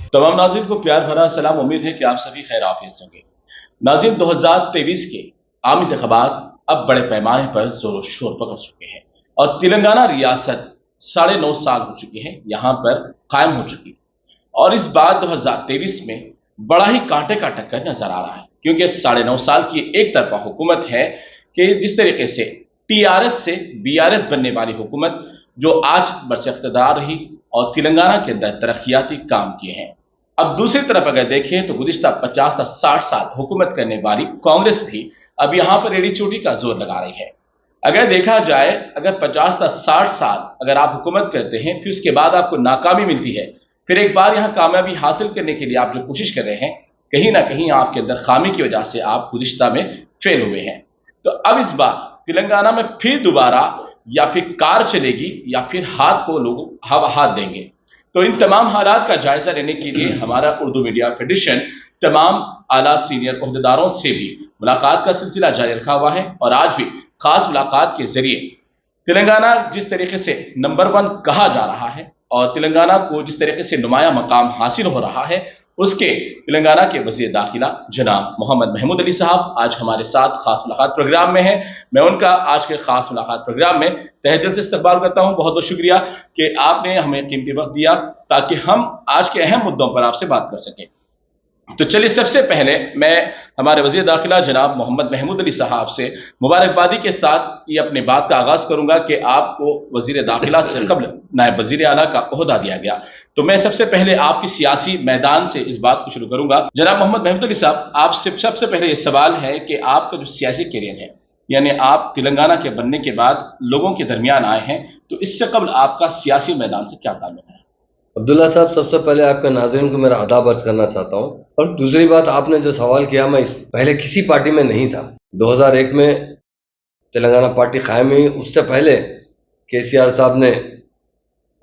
तमाम नाज़रीन को प्यार भरा सलाम। उम्मीद है कि आप सभी खैर आफियत से होंगे। नाज़रीन, 2023 के आम इंतखाबात अब बड़े पैमाने पर जोरों शोर पकड़ चुके हैं और तेलंगाना रियासत 9.5 साल हो चुकी है यहाँ पर कायम हो चुकी है। और इस बार 2023 में बड़ा ही कांटे का टक्कर नजर आ रहा है, क्योंकि 9.5 साल की एक तरफा हुकूमत है कि जिस तरीके से टीआरएस से बीआरएस बनने वाली हुकूमत जो आज बरसे इख्तिदार रही और तेलंगाना के अंदर तरक्याती काम किए हैं। अब दूसरी तरफ अगर देखें तो गुज़िश्ता 50 से 60 साल हुकूमत करने वाली कांग्रेस भी अब यहाँ पर एड़ी चोटी का जोर लगा रही है। अगर देखा जाए, अगर 50 से 60 साल अगर आप हुकूमत करते हैं, फिर उसके बाद आपको नाकामी मिलती है, फिर एक बार यहाँ कामयाबी हासिल करने के लिए आप जो कोशिश कर रहे हैं, कहीं ना कहीं आपके अंदर खामी की वजह से आप गुज़िश्ता में फेल हुए हैं। तो अब इस बार तेलंगाना में फिर दोबारा या फिर कार चलेगी या फिर हाथ को लोग हाथ देंगे। तो इन तमाम हालात का जायजा लेने के लिए हमारा उर्दू मीडिया फेडरेशन तमाम आला सीनियर ओहदेदारों से भी मुलाकात का सिलसिला जारी रखा हुआ है और आज भी खास मुलाकात के जरिए तेलंगाना जिस तरीके से नंबर 1 कहा जा रहा है और तेलंगाना को जिस तरीके से नुमाया मकाम हासिल हो रहा है, उसके तेलंगाना के वज़ीर दाखिला जनाब मोहम्मद महमूद अली साहब आज हमारे साथ खास मुलाकात प्रोग्राम में है। मैं उनका आज के खास मुलाकात प्रोग्राम में तहे दिल से इस्तकबाल करता हूं। बहुत बहुत शुक्रिया कि आपने हमें कीमती वक्त दिया ताकि हम आज के अहम मुद्दों पर आपसे बात कर सकें। तो चलिए, सबसे पहले मैं हमारे वज़ीर दाखिला जनाब मोहम्मद महमूद अली साहब से मुबारकबादी के साथ ये अपनी बात का आगाज़ करूंगा कि आपको वज़ीर दाखिला से कबल नायब वज़ीर आला का ओहदा दिया गया। तो मैं सबसे पहले आपकी सियासी मैदान से इस बात को शुरू करूंगा। जनाब मोहम्मद महमूद अली साहब, आपसे सबसे पहले ये सवाल है कि आपका जो सियासी करियर है, यानी आप तेलंगाना के बनने के बाद लोगों के दरमियान आए हैं, तो इससे कबल आपका सियासी मैदान से क्या ताल्लुक है? अब्दुल्ला साहब, सबसे पहले आपके नाज़रीन को मेरा आदाब अर्ज करना चाहता हूँ। और दूसरी बात, आपने जो सवाल किया, मैं पहले किसी पार्टी में नहीं था। 2001 में तेलंगाना पार्टी कायम हुई, उससे पहले केसीआर साहब ने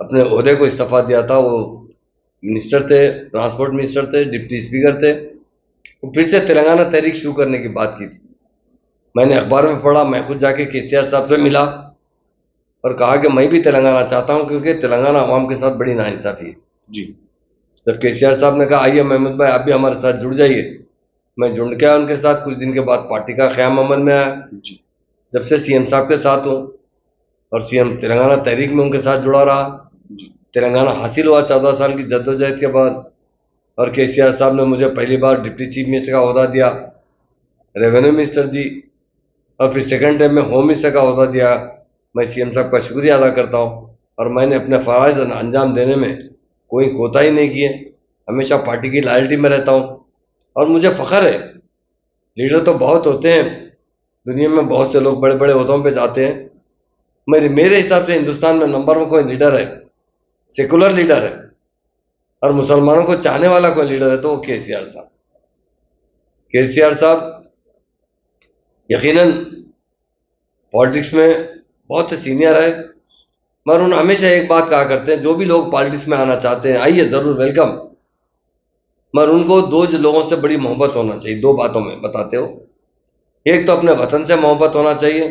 अपने ओहदे को इस्तीफा दिया था। वो मिनिस्टर थे, ट्रांसपोर्ट मिनिस्टर थे, डिप्टी स्पीकर थे। वो फिर से तेलंगाना तहरीक शुरू करने की बात की थी। मैंने अखबार में पढ़ा, मैं खुद जाके केसीआर साहब से मिला और कहा कि मैं भी तेलंगाना चाहता हूं, क्योंकि तेलंगाना अवाम के साथ बड़ी नाइंसाफी है जी। जब केसीआर साहब ने कहा आइए महमूद भाई, आप भी हमारे साथ जुड़ जाइए, मैं जुड़ गया उनके साथ। कुछ दिन के बाद पार्टी का क़याम अमल में आया। जब से सीएम साहब के साथ हूँ और सीएम तेलंगाना तहरीक में उनके साथ जुड़ा रहा। तेलंगाना हासिल हुआ 14 साल की जद्दोजहद के बाद, और केसीआर साहब ने मुझे पहली बार डिप्टी चीफ मिनिस्टर का ओहदा दिया, रेवेन्यू मिनिस्टर दी, और फिर सेकंड टाइम में होम मिनिस्टर का ओहदा दिया। मैं सीएम साहब का शुक्रिया अदा करता हूँ और मैंने अपने फ़राइज़ अंजाम देने में कोई कोताही नहीं की है। हमेशा पार्टी की लॉयल्टी में रहता हूँ और मुझे फ़ख्र है। लीडर तो बहुत होते हैं दुनिया में, बहुत से लोग बड़े बड़े ओहदों पे जाते हैं। मेरे हिसाब से हिंदुस्तान में नंबर 1 कोई लीडर है, सेकुलर लीडर है और मुसलमानों को चाहने वाला कोई लीडर है, तो वो केसीआर साहब। केसीआर साहब यकीनन पॉलिटिक्स में बहुत से सीनियर है, मगर उन्होंने हमेशा एक बात कहा करते हैं, जो भी लोग पॉलिटिक्स में आना चाहते हैं आइए, ज़रूर वेलकम, मगर उनको दो लोगों से बड़ी मोहब्बत होना चाहिए। 2 बातों में बताते हो, एक तो अपने वतन से मोहब्बत होना चाहिए,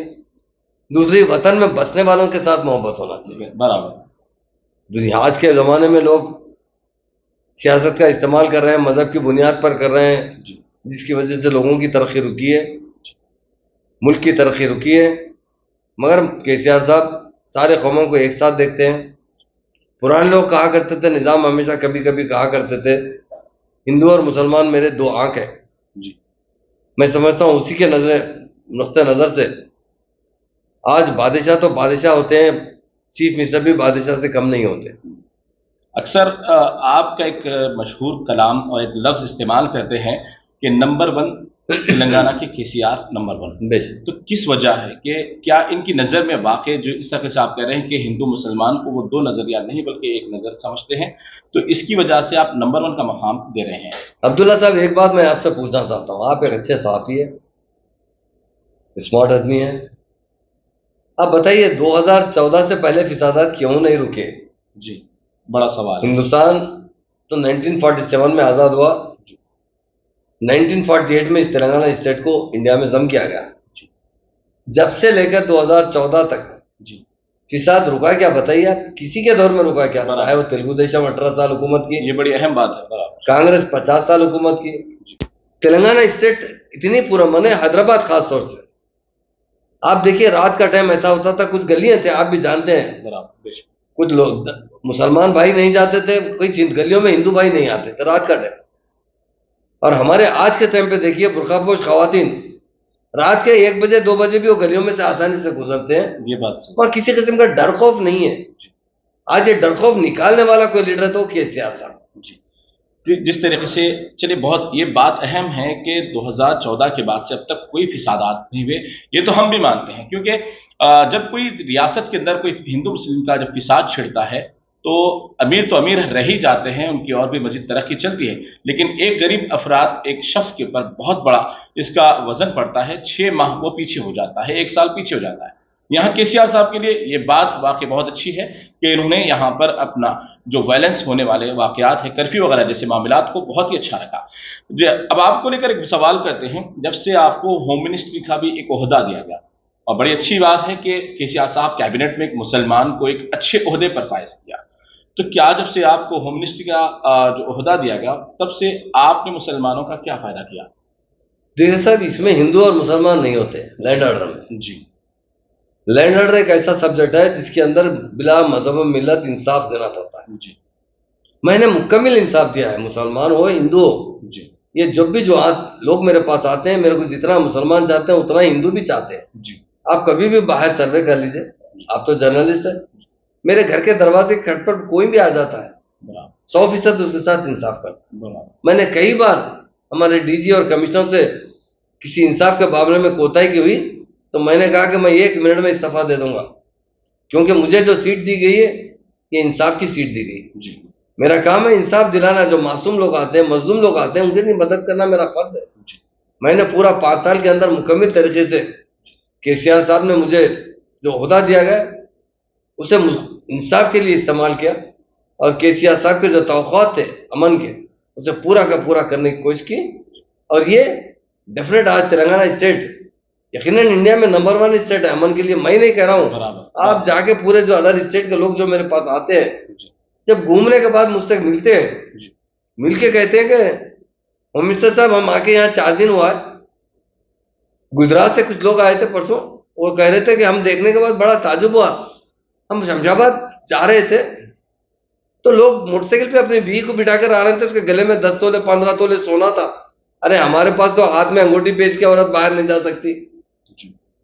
दूसरी वतन में बसने वालों के साथ मोहब्बत होना चाहिए। बराबर। दुनिया आज के ज़माने में लोग सियासत का इस्तेमाल कर रहे हैं, मज़हब की बुनियाद पर कर रहे हैं, जिसकी वजह से लोगों की तरक्की रुकी है, मुल्क की तरक्की रुकी है। मगर केसीआर साहब सारे कौमों को एक साथ देखते हैं। पुराने लोग कहा करते थे, निज़ाम हमेशा कभी कभी कहा करते थे, हिंदू और मुसलमान मेरे 2 आंख है। मैं समझता हूँ उसी के नुक्ते नज़र से आज बादशाह तो बादशाह होते हैं, चीफ मिनिस्टर भी बादशाह से कम नहीं होते। अक्सर आपका एक मशहूर कलाम और एक लफ्ज़ इस्तेमाल करते हैं कि नंबर 1 तेलंगाना के केसीआर नंबर 1। तो किस वजह है कि क्या इनकी नज़र में वाकई जो इस तरह से आप कह रहे हैं कि हिंदू मुसलमान को वो 2 नज़रिया नहीं बल्कि एक नज़र समझते हैं, तो इसकी वजह से आप नंबर 1 का मकाम दे रहे हैं? अब्दुल्ला साहब, एक बात मैं आपसे पूछना चाहता हूँ, आप एक अच्छे सहाफ़ी है, स्मार्ट आदमी है, आप बताइए 2014 से पहले फिसादात क्यों नहीं रुके? जी, बड़ा सवाल। हिंदुस्तान तो 1947 में आज़ाद हुआ, 1948 में इस तेलंगाना स्टेट को इंडिया में जम किया गया। जब से लेकर 2014 तक फिसाद रुका क्या बताइए आप? किसी के दौर में रुका क्या? चाहे वो तेलुगु देशम 18 साल हुकूमत की, ये बड़ी अहम बात है। कांग्रेस 50 साल हुकूमत की, तेलंगाना स्टेट इतनी पुरअमन है, हैदराबाद खास तौर से। आप देखिए रात का टाइम ऐसा होता था, कुछ गलियां थे आप भी जानते हैं, कुछ लोग मुसलमान भाई नहीं जाते थे, कोई गलियों में हिंदू भाई नहीं आते थे रात का टाइम। और हमारे आज के टाइम पे देखिए बुर्कापोश खवातीन रात के 1 बजे 2 बजे भी वो गलियों में से आसानी से गुजरते हैं। ये बात सही। और किसी किस्म का डर खौफ नहीं है। आज ये डर खौफ निकालने वाला कोई लीडर तो केसीआर साहब जी। जिस तरीके से चलिए, बहुत ये बात अहम है कि 2014 के बाद से अब तक कोई फिसादात नहीं हुए, ये तो हम भी मानते हैं, क्योंकि जब कोई रियासत के अंदर कोई हिंदू मुस्लिम का जब फिसाद छिड़ता है तो अमीर रह ही जाते हैं, उनकी और भी मजीद तरक्की चलती है, लेकिन एक गरीब अफराद, एक शख्स के ऊपर बहुत बड़ा इसका वजन पड़ता है। 6 माह वो पीछे हो जाता है, 1 साल पीछे हो जाता है। यहाँ केसीआर साहब के लिए ये बात वाकई बहुत अच्छी है कि इन्होंने यहाँ पर अपना जो वायलेंस होने वाले वाकयात है, कर्फ्यू वगैरह जैसे मामलात को बहुत ही अच्छा रखा। अब आपको लेकर एक सवाल करते हैं, जब से आपको होम मिनिस्ट्री का भी एक ओहदा दिया गया, और बड़ी अच्छी बात है कि केसीआर साहब कैबिनेट में एक मुसलमान को एक अच्छे ओहदे पर फायज किया, तो क्या जब से आपको होम मिनिस्ट्री का जो ओहदा दिया गया तब से आपने मुसलमानों का क्या फायदा किया? देखिए साहब, इसमें हिंदू और मुसलमान नहीं होते लैंड ऑर्डर में। जी। लैंड ऑर्डर एक ऐसा सब्जेक्ट है जिसके अंदर बिला मजहब मिल्लत इंसाफ देना पड़ता है। जी। मैंने मुकम्मल इंसाफ दिया है, मुसलमान हो हिंदू हो। जी। ये जब भी जो लोग मेरे पास आते हैं, मेरे को जितना मुसलमान चाहते हैं उतना हिंदू भी चाहते हैं। जी। आप कभी भी बाहर सर्वे कर लीजिए, आप तो जर्नलिस्ट है, मेरे घर के दरवाजे खट पर कोई भी आ जाता है, 100% उसके साथ इंसाफ करता। मैंने कई बार हमारे डीजी और कमिश्नर से किसी इंसाफ के मामले में कोताही की हुई तो मैंने कहा कि मैं 1 मिनट में इस्तीफा दे दूंगा, क्योंकि मुझे जो सीट दी गई है ये इंसाफ की सीट दी गई। मेरा काम है इंसाफ दिलाना। जो मासूम लोग आते हैं, मजलूम लोग आते हैं, उनकी मदद करना मेरा फर्ज है। मैंने पूरा 5 साल के अंदर मुकम्मल तरीके से केसीआर साहब ने मुझे जो ओहदा दिया गया उसे इंसाफ के लिए इस्तेमाल किया, और केसीआर साहब के जो तवक्कुआत थे अमन के, उसे पूरा का पूरा करने की कोशिश की। और ये डेफिनेट आज तेलंगाना स्टेट यकीनन इंडिया में नंबर 1 स्टेट है अमन के लिए। मैं नहीं कह रहा हूँ, आप जाके पूरे जो अदर स्टेट के लोग जो मेरे पास आते हैं, जब घूमने के बाद मुझसे मिलते हैं, मिलके कहते हैं कि होम मिनिस्टर साहब हम आके यहाँ 4 दिन हुआ है। गुजरात से कुछ लोग आए थे परसों, वो कह रहे थे कि हम देखने के बाद बड़ा ताजुब हुआ, हम शमशाबाद जा रहे थे तो लोग मोटरसाइकिल पे अपनी बीवी को बिठा कर आ रहे थे, उसके गले में 10 तोले 15 तोले सोना था। अरे हमारे पास तो हाथ में अंगूठी बेच के औरत बाहर नहीं जा सकती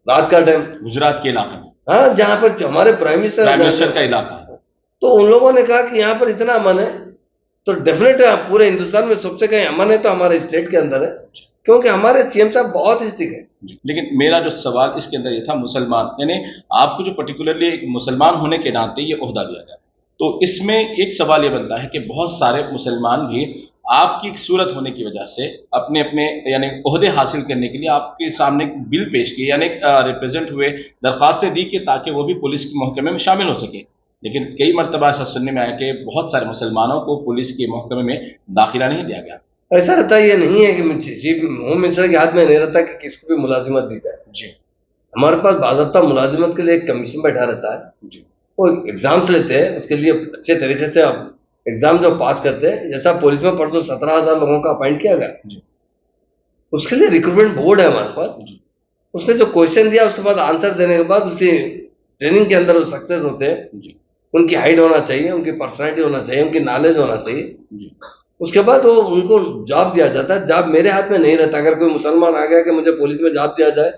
रात का टाइम, गुजरात के इलाके में। हाँ, जहाँ पर हमारे प्राइम मिनिस्टर का इलाका है। तो उन लोगों ने कहा कि यहाँ पर इतना अमन है तो डेफिनेट पूरे हिंदुस्तान में सबसे कहीं अमन है तो हमारे स्टेट के अंदर है, क्योंकि हमारे सीएम साहब बहुत स्ट्रिक्ट है। लेकिन मेरा जो सवाल इसके अंदर ये था, मुसलमान यानी आपको जो पर्टिकुलरली मुसलमान होने के नाते ये ओहदा दिया गया, तो इसमें एक सवाल ये बनता है कि बहुत सारे मुसलमान भी आपकी एक सूरत होने की वजह से अपने अपने यानी ओहदे हासिल करने के लिए आपके सामने एक बिल पेश किए, यानी रिप्रेजेंट हुए, दरखास्तें दी कि ताकि वो भी पुलिस के महकमे में शामिल हो सके। लेकिन कई मरतबा ऐसा सुनने में आया कि बहुत सारे मुसलमानों को पुलिस के महकमे में दाखिला नहीं दिया गया। ऐसा रहता ये नहीं है कि चीफ होम मिनिस्टर के हाथ में नहीं रहता कि किसको भी मुलाजिमत दी जाए। जी। हमारे पास बाज़ाब्ता मुलाजिमत के लिए एक कमीशन बैठा रहता है। जी। वो एग्जाम्स लेते हैं, उसके लिए अच्छे तरीके से आप एग्जाम जो पास करते हैं, जैसा पुलिस में परसों 17,000 लोगों का अपॉइंट किया गया, उसके लिए रिक्रूटमेंट बोर्ड है हमारे पास। उसने जो क्वेश्चन दिया उसके बाद आंसर देने के बाद उसी ट्रेनिंग के अंदर वो सक्सेस होते हैं। उनकी हाइट होना चाहिए, उनकी पर्सनैलिटी होना चाहिए, उनकी नॉलेज होना चाहिए। उसके बाद वो उनको जॉब दिया जाता है। जॉब मेरे हाथ में नहीं रहता। अगर कोई मुसलमान आ गया कि मुझे पुलिस में जॉब दिया जाए,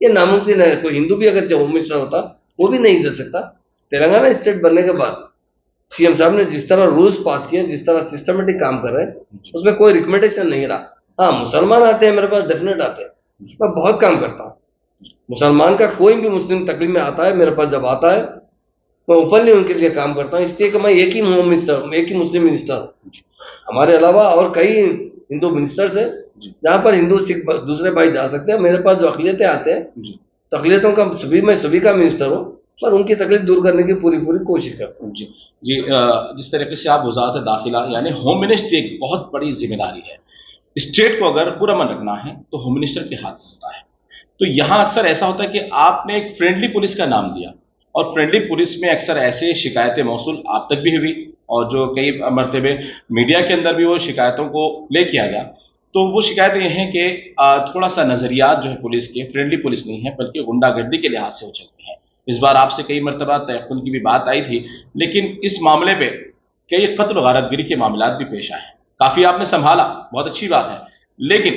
ये नामुमकिन है। कोई हिंदू भी अगर होम मिनिस्टर होता वो भी नहीं दे सकता। तेलंगाना स्टेट बनने के बाद सीएम साहब ने जिस तरह रूल्स पास किए, जिस तरह सिस्टमेटिक काम कर रहे हैं, उसमें कोई रिकमेंडेशन नहीं रहा। हाँ, मुसलमान आते हैं मेरे पास, डेफिनेट आते हैं, मैं बहुत काम करता हूँ। मुसलमान का कोई भी मुस्लिम तकलीफ में आता है, मेरे पास जब आता है मैं ओपनली उनके लिए काम करता हूँ, इसलिए कि मैं एक ही होम मिनिस्टर, एक ही मुस्लिम मिनिस्टर हूँ। हमारे अलावा और कई हिंदू मिनिस्टर्स हैं जहाँ पर हिंदू सिख दूसरे भाई जा सकते हैं। मेरे पास जो अकलियतें आते हैं, तो अकलियतों का मैं सभी का मिनिस्टर हूँ, पर उनकी तकलीफ दूर करने की पूरी कोशिश करता हूँ। जी। जिस तरीके से आप वजारत दाखिला यानी होम मिनिस्ट्री एक बहुत बड़ी जिम्मेदारी है। स्टेट को अगर पुरअमन रखना है तो होम मिनिस्टर के हाथ में होता है। तो यहाँ अक्सर ऐसा होता है कि आपने एक फ्रेंडली पुलिस का नाम दिया, और फ्रेंडली पुलिस में अक्सर ऐसे शिकायतें मौसूल आप तक भी हुई और जो कई मरतबे मीडिया के अंदर भी वो शिकायतों को ले किया गया, तो वो शिकायतें ये हैं कि थोड़ा सा नज़रियात जो है पुलिस के फ्रेंडली पुलिस नहीं है बल्कि गुंडागर्दी के लिहाज से वो चलती है। इस बार आपसे कई मरतबा तयक्कुन की भी बात आई थी, लेकिन इस मामले पे कई कत्ल गारतगिरी के मामला भी पेश आए हैं। काफ़ी आपने संभाला, बहुत अच्छी बात है, लेकिन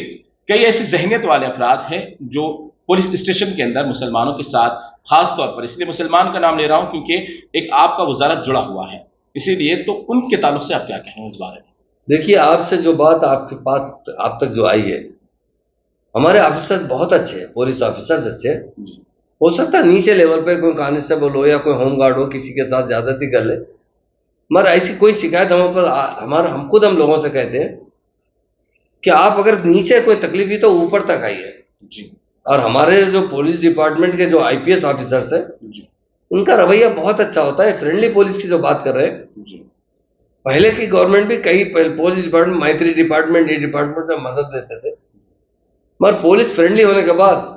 कई ऐसी जहनीत वाले अफराद हैं जो पुलिस स्टेशन के अंदर मुसलमानों के साथ, खास तौर पर इसलिए मुसलमान का नाम ले रहा हूं क्योंकि एक आपका वजारत जुड़ा हुआ है, इसीलिए तो उनके ताल्लुक से आप क्या कहेंगे इस बारे में? देखिए, आपसे जो बात आपके पास आप तक जो आई है, हमारे ऑफिसर्स बहुत अच्छे हैं, पुलिस ऑफिसर्स अच्छे हैं। हो सकता है नीचे लेवल पे कोई कांस्टेबल हो या कोई होमगार्ड हो किसी के साथ ज्यादती कर ले, मगर ऐसी कोई शिकायत हम पर हम खुद हम लोगों से कहते हैं कि आप अगर नीचे कोई तकलीफ हुई तो ऊपर तक आइए जी। और हमारे जो पुलिस डिपार्टमेंट के जो आईपीएस ऑफिसर्स हैं जी, उनका रवैया बहुत अच्छा होता है। फ्रेंडली पुलिस की जो बात कर रहे हैं जी, पहले की गवर्नमेंट भी कई पुलिस डिपार्टमेंट, मैत्री डिपार्टमेंट, ये डिपार्टमेंट में मदद देते थे, मगर पुलिस फ्रेंडली होने के बाद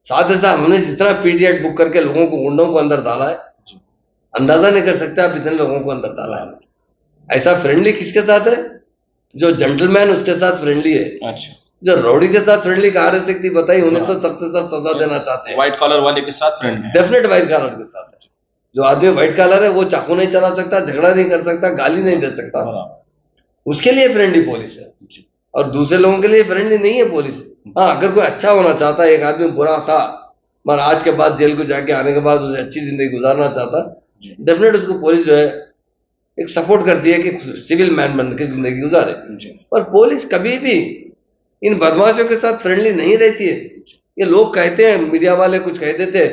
साथ ही साथ हमने जितना पीडीएट बुक करके लोगों को, गुंडों को अंदर डाला है, अंदाजा नहीं कर सकते आप इतने लोगों को अंदर डाला है। ऐसा फ्रेंडली किसके साथ है? जो जेंटलमैन उसके साथ फ्रेंडली है। अच्छा, जो रौडी के साथ फ्रेंडली कहाँ रह सकती बताइए? उन्हें तो सख्त से सख्त सजा देना चाहते हैं। व्हाइट कॉलर वाले के साथ फ्रेंडली, डेफिनेट व्हाइट कॉलर के साथ है। जो आदमी व्हाइट कॉलर है वो चाकू नहीं चला सकता, झगड़ा नहीं कर सकता, गाली नहीं दे सकता, उसके लिए फ्रेंडली पुलिस है। और दूसरे लोगों के लिए फ्रेंडली नहीं है पुलिस। हाँ, अगर कोई अच्छा होना चाहता है, एक आदमी बुरा था मगर आज के बाद जेल को जाके आने के बाद उसे अच्छी जिंदगी गुजारना चाहता, डेफिनेट उसको पुलिस जो है एक सपोर्ट करती है कि सिविल मैन बन के जिंदगी गुजारे। पर पुलिस कभी भी इन बदमाशों के साथ फ्रेंडली नहीं रहती है। ये लोग कहते हैं, मीडिया वाले कुछ कह देते हैं,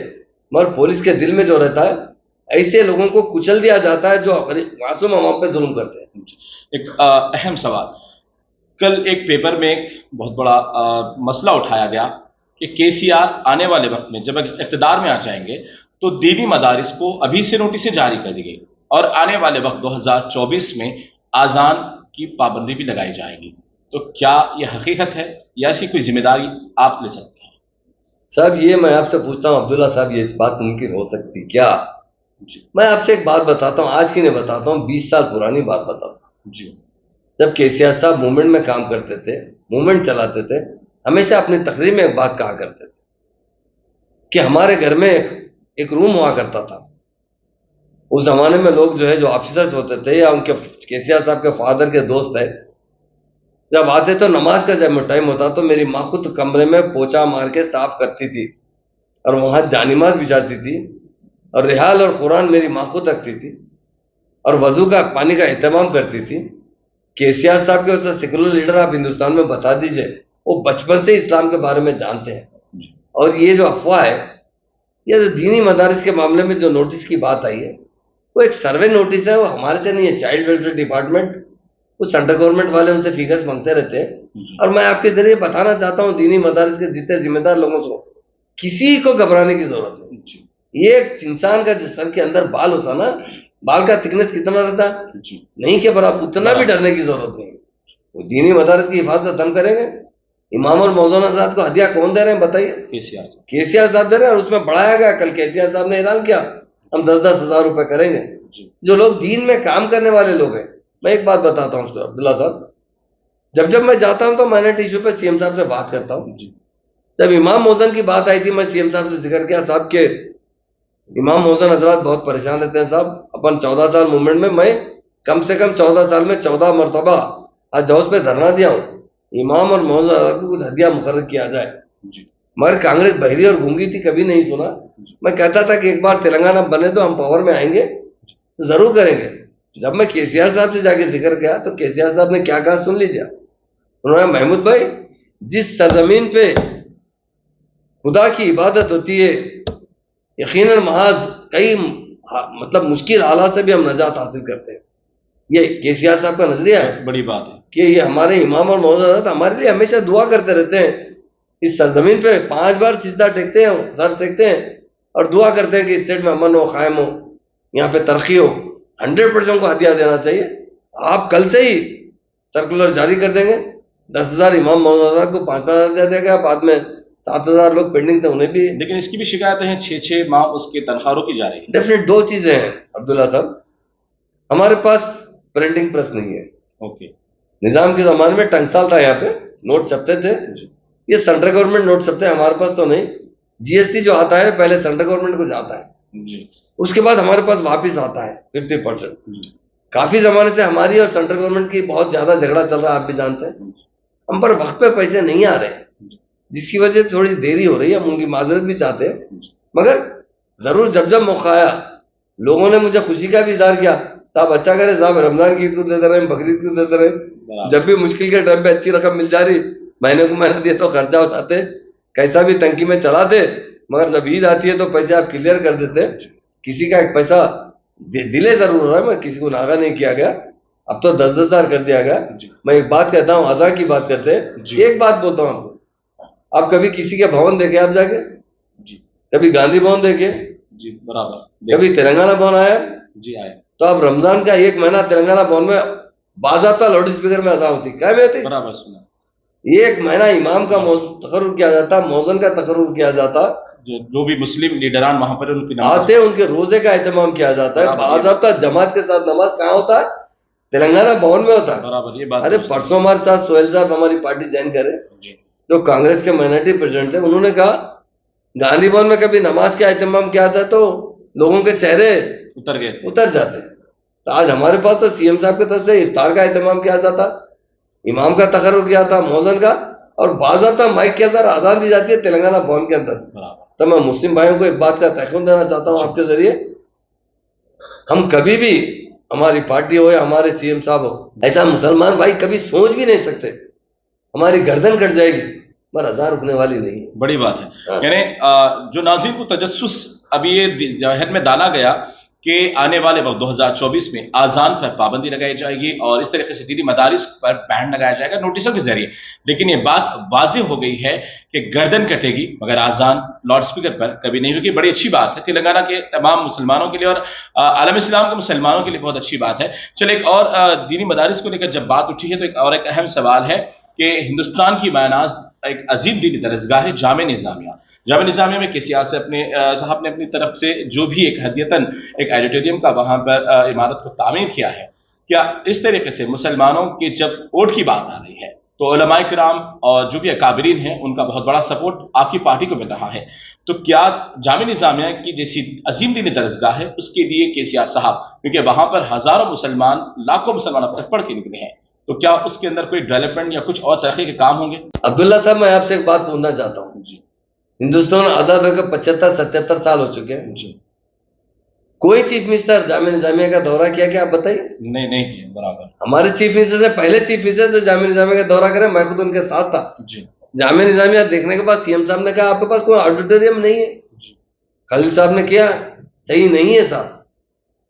मगर पुलिस के दिल में जो रहता है, ऐसे लोगों को कुचल दिया जाता है जो मासूम अवाम पे जुल्म करते हैं। एक अहम सवाल, कल एक पेपर में एक बहुत बड़ा मसला उठाया गया कि केसीआर आने वाले वक्त में जब इक़्तिदार में आ जाएंगे तो दीनी मदारिस को अभी से नोटिस जारी कर दी गई और आने वाले वक्त 2024 में आज़ान की पाबंदी भी लगाई जाएगी। तो क्या यह हकीकत है या ऐसी कोई जिम्मेदारी आप ले सकते हैं? साहब, ये मैं आपसे पूछता हूँ अब्दुल्ला साहब, ये इस बात मुमकिन हो सकती क्या? मैं आपसे एक बात बताता हूँ, आज की नहीं बताता हूँ, 20 साल पुरानी बात बताता हूँ जी। जब केसीआर साहब मूवमेंट में काम करते थे, मूवमेंट चलाते थे, हमेशा अपनी तकरीर में एक बात कहा करते थे कि हमारे घर में एक रूम हुआ करता था। उस जमाने में लोग जो है, जो ऑफिसर्स होते थे या उनके केसीआर साहब के फादर के दोस्त है, जब आते तो नमाज का जब टाइम होता तो मेरी माँ खुद कमरे में पोछा मार के साफ करती थी और वहां जानिमाज बिछाती थी और रिहाल और कुरान मेरी माँ खुद रखती थी और वजू का पानी का एहतमाम करती थी। केसीआर साहब के उस सेकुलर लीडर आप हिंदुस्तान में बता दीजिए, वो बचपन से इस्लाम के बारे में जानते हैं। और ये जो अफवाह है, ये जो दीनी मदारिस के मामले में जो नोटिस की बात आई है, वो एक सर्वे नोटिस है, वो हमारे से नहीं है। चाइल्ड वेलफेयर डिपार्टमेंट, वो सेंट्रल गवर्नमेंट वाले उनसे फिगर्स मांगते रहते हैं। और मैं आपके जरिए बताना चाहता हूँ, दीनी मदारिस के जितने जिम्मेदार लोगों को किसी को घबराने की जरूरत नहीं। ये एक इंसान का जो सर के अंदर बाल होता ना, बाल का थिकनेस कितना रहता नहीं के बराबर, उतना भी डरने की जरूरत नहीं। वो दीनी मदारिस की हिफाजत हम करेंगे। इमाम और मौलाना साहब को हदिया कौन दे रहे हैं बताइए? केसीआर साहब दे रहे हैं। और उसमें बढ़ाया गया, कल केसीआर साहब ने ऐलान किया हम 10-10 हजार रुपए करेंगे। जो लोग दीन में काम करने वाले लोग हैं, मैं एक बात बताता हूँ अब्दुल्ला साहब, जब मैं जाता हूँ तो माइनॉरिटी इशू पे सीएम साहब से बात करता हूँ। जब इमाम मौजन की बात आई थी, मैं सीएम साहब से जिक्र किया, साहब के इमाम मौजन हजरात बहुत परेशान रहते हैं साहब, अपन 14 साल मूवमेंट में, मैं कम से कम 14 साल में 14 मरतबा आज हाउस पे धरना दिया हूँ, इमाम और मौजन हजरात को कुछ हदिया मुकर्रर किया जाए। मगर कांग्रेस बहरी और गूंगी थी, कभी नहीं सुना। मैं कहता था कि एक बार तेलंगाना बने तो हम पावर में आएंगे, तो जरूर करेंगे। जब मैं केसीआर साहब से जाके जिक्र किया तो केसीआर साहब ने क्या कहा सुन लीजिए। उन्होंने, महमूद भाई, जिस सरजमीन पे खुदा की इबादत होती है, यकीनन महज कई मतलब मुश्किल हालात से भी हम नजात हासिल करते हैं। ये केसीआर साहब का नजरिया है। बड़ी बात है कि ये हमारे इमाम और मौजूद हमारे लिए हमेशा दुआ करते रहते हैं। इस सरजमीन पे 5 बार सिजदा टेकते हैं, सर टेकते हैं और दुआ करते हैं कि स्टेट में अमन हो, कायम हो, यहाँ पे तरक्की हो। 100% को हदिया देना चाहिए। आप कल से ही सर्कुलर जारी कर देंगे, 10,000 इमाम मौलाना को 5,000 दे देगा, बाद में 7,000 लोग पेंडिंग थे, उन्हें भी। लेकिन इसकी भी शिकायतें हैं, 6-6 माह उसके तनख्वाह रोकी जा रही है। डेफिनेट दो चीजें हैं अब्दुल्ला साहब, हमारे पास प्रिंटिंग प्रेस नहीं है। ओके। निजाम के जमाने में टंकसाल था, यहाँ पे नोट छपते थे, ये सेंट्रल गवर्नमेंट नोट छपते हैं, हमारे पास तो नहीं। जीएसटी जो आता है पहले सेंट्रल गवर्नमेंट को जाता है जी। उसके बाद हमारे पास वापिस आता है 50%। काफी जमाने से हमारी और सेंट्रल गवर्नमेंट की बहुत ज्यादा झगड़ा चल रहा है, आप भी जानते हैं। हम पर वक्त पे पैसे नहीं आ रहे, जिसकी वजह से थोड़ी देरी हो रही है, हम उनकी माजरत भी चाहते हैं। मगर जरूर जब जब मौका आया, लोगों ने मुझे खुशी का भी इजहार किया, साहब अच्छा करे, साहब रमजान की ईद को देते रहे, बकरीद को देते रहे, जब भी मुश्किल के टाइम पे अच्छी रकम मिल जा रही, महीने को महीना दिए तो खर्चा उठाते, कैसा भी तंगी में चलाते, मगर जब ईद आती है तो पैसे आप क्लियर कर देते। किसी का एक पैसा डिले जरूर हो रहा है, मैं किसी को नागा नहीं किया गया, अब तो 10-10 हजार कर दिया गया। मैं एक बात कहता हूँ, हजार की बात करते हैं, एक बात बोलता हूँ आपको, आप कभी किसी के भवन देखे आप जाके? कभी गांधी भवन देखे? जी बराबर। कभी तेलंगाना भवन आया? जी आया। तो अब रमजान का एक महीना तेलंगाना भवन में बाज़ाब्ता लाउड स्पीकर में अदा होती, क्या में होती? बराबर सुना। एक महीना इमाम का तकर्रुर किया जाता, मौजन का तकर्रुर किया जाता, जो भी मुस्लिम लीडरान वहां पर उनकी आते उनके रोजे का एहतमाम किया जाता है, बाज़ाब्ता जमात के साथ नमाज कहाँ होता है? तेलंगाना भवन में होता है। बराबर, ये बात। अरे परसों हमारे साथ सोहेल साहब हमारी पार्टी ज्वाइन करे, जो कांग्रेस के माइनॉरिटी प्रेसिडेंट है, उन्होंने कहा गांधी भवन में कभी नमाज का एहतमाम किया था तो लोगों के चेहरे उतर जाते। तो आज हमारे पास तो सीएम साहब की तरफ से इफ्तार का एहतमाम किया जाता, इमाम का तकर्रुर किया था, मौजन का, और बाज़ाब्ता माइक के अंदर आजान दी जाती है तेलंगाना भवन के अंदर। तो मैं मुस्लिम भाइयों को एक बात का तयकीन देना चाहता हूँ आपके जरिए, हम कभी भी, हमारी पार्टी हो या हमारे सीएम साहब हो, ऐसा मुसलमान भाई कभी सोच भी नहीं सकते हमारी गर्दन कट जाएगी, पर हजार रुकने वाली नहीं है। बड़ी बात है। यानी जो नाज़रीन को तजस्सुस अभी ये जहन में डाला गया कि आने वाले वक्त 2024 में आज़ान पर पाबंदी लगाई जाएगी और इस तरीके से दीनी मदारिस पर बैन लगाया जाएगा नोटिसों के जरिए, लेकिन ये बात वाज़ेह हो गई है कि गर्दन कटेगी मगर आज़ान लाउड स्पीकर पर कभी नहीं होगी। बड़ी अच्छी बात है तेलंगाना के तमाम मुसलमानों के लिए और आलम इस्लाम के मुसलमानों के लिए बहुत अच्छी बात है। चलो एक और दीनी मदारिस को लेकर जब बात उठी है तो एक अहम सवाल है कि हिंदुस्तान की मायनाज एक अजीम दीनी दरसगाह है जामे निज़ामिया। जामे निज़ामिया में केसीआर से अपने साहब ने अपनी तरफ से जो भी एक हदियतन एक ऑडिटोरियम का वहां पर इमारत को तामीर किया है, क्या इस तरीके से मुसलमानों की जब वोट की बात आ रही है तो उलमाए किराम और जो भी अकाबरीन हैं उनका बहुत बड़ा सपोर्ट आपकी पार्टी को मिल रहा है, तो क्या जामे निज़ामिया की जैसी अजीम दीनी दरसगाह है उसके लिए केसीआर साहब, क्योंकि वहां पर हजारों मुसलमान लाखों मुसलमान अब तक पढ़ के निकले हैं, तो क्या उसके अंदर कोई डेवलपमेंट या कुछ और तरह के काम होंगे? अब्दुल्ला साहब मैं आपसे एक बात पूछना चाहता हूँ जी, हिंदुस्तान आजाद होकर 75-77 साल हो चुके हैं जी, कोई चीफ मिनिस्टर जामे निज़ामिया का दौरा किया क्या? आप बताइए। नहीं किया। बराबर। हमारे चीफ मिनिस्टर से पहले चीफ मिनिस्टर जो जामे निज़ामिया का दौरा करे, मैं खुद उनके साथ था जी। जामे निज़ामिया देखने के बाद सीएम साहब ने कहा आपके पास कोई ऑडिटोरियम नहीं है जी। खलील साहब ने किया, सही नहीं है साहब,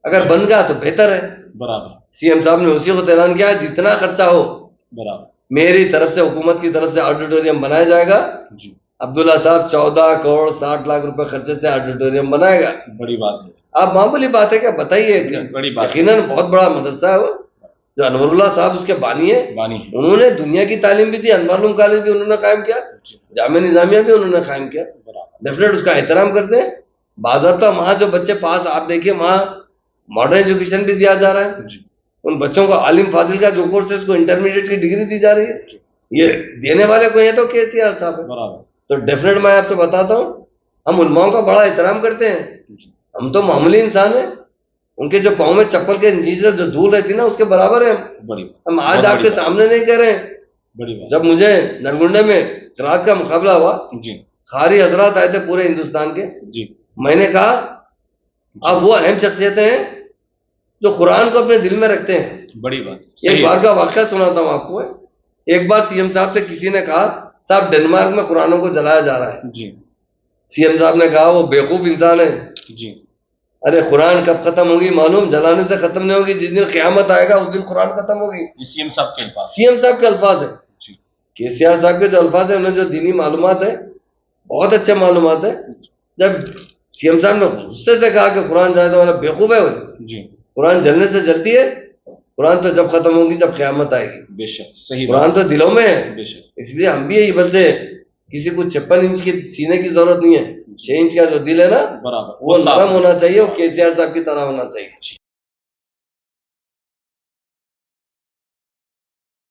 अगर बन गया तो बेहतर है। बराबर। सीएम साहब ने उसी को ऐलान किया जितना खर्चा हो बराबर मेरी तरफ से, हुकूमत की तरफ से ऑडिटोरियम बनाया जाएगा जी। अब्दुल्ला साहब 14 करोड़ 60 लाख रुपए खर्चे से ऑडिटोरियम बनाएगा। बड़ी बात है। आप मामूली बात है क्या? बताइए। बड़ी बात, यकीनन बहुत बड़ा मदरसा है वो, जो अनवरुल्लाह साहब उसके बानी है, उन्होंने दुनिया की तालीम भी दी, अनवरुल कॉलेज भी उन्होंने कायम किया, जामे निज़ामिया भी उन्होंने कायम किया, डेफिनेट उसका एहतराम करते हैं। बाज़ाब्ता वहाँ जो बच्चे पास, आप देखिए वहाँ मॉडर्न एजुकेशन भी दिया जा रहा है, उन बच्चों को आलिम फाजिल का जो कोर्स है उसको इंटरमीडिएट की डिग्री दी जा रही है, ये देने वाले को ये तो केसीआर साहब है। तो डेफिनेट मैं आपसे बताता हूँ, हम उलमाओं का बड़ा एहतराम करते हैं, हम तो मामूली इंसान हैं, उनके जो पाँव में चप्पल के नीचे जो धूल रहती ना उसके बराबर है हम आज आपके सामने नहीं कह रहे हैं। जब मुझे नरगुंडे में रात का मुकाबला हुआ जी, खारी हजरात आए थे पूरे हिंदुस्तान के जी, मैंने कहा अब वो अहम शख्सियतें हैं जो कुरान को अपने दिल में रखते हैं। बड़ी बात। एक बार का वाकया सुनाता हूँ आपको। एक बार सीएम साहब से किसी ने कहा साहब डेनमार्क में कुरानों को जलाया जा रहा है जी। सीएम साहब ने कहा वो बेवकूफ इंसान है जी, अरे कुरान कब खत्म होगी मालूम? जलाने से खत्म नहीं होगी, जिस दिन क़यामत आएगा उस दिन कुरान खत्म होगी। सीएम साहब के अल्फाज है। केसीआर साहब के जो अल्फाज है, उन्हें जो दीनी मालूमात है बहुत अच्छे मालूमात है। जब सीएम साहब ने गुस्से से कहा कि कुरान जलाने वाला बेवकूफ है जी, कुरान जलने से जलती है, कुरान तो जब खत्म होगी जब क़यामत आएगी। बेशक सही, कुरान तो दिलों में है बेशक, इसलिए हम भी यही बंदे किसी को 56 इंच की सीने की जरूरत नहीं है, 6 इंच का जो दिल है ना बराबर वो साफ नरम होना चाहिए, वो केसीआर साहब की तरह होना चाहिए।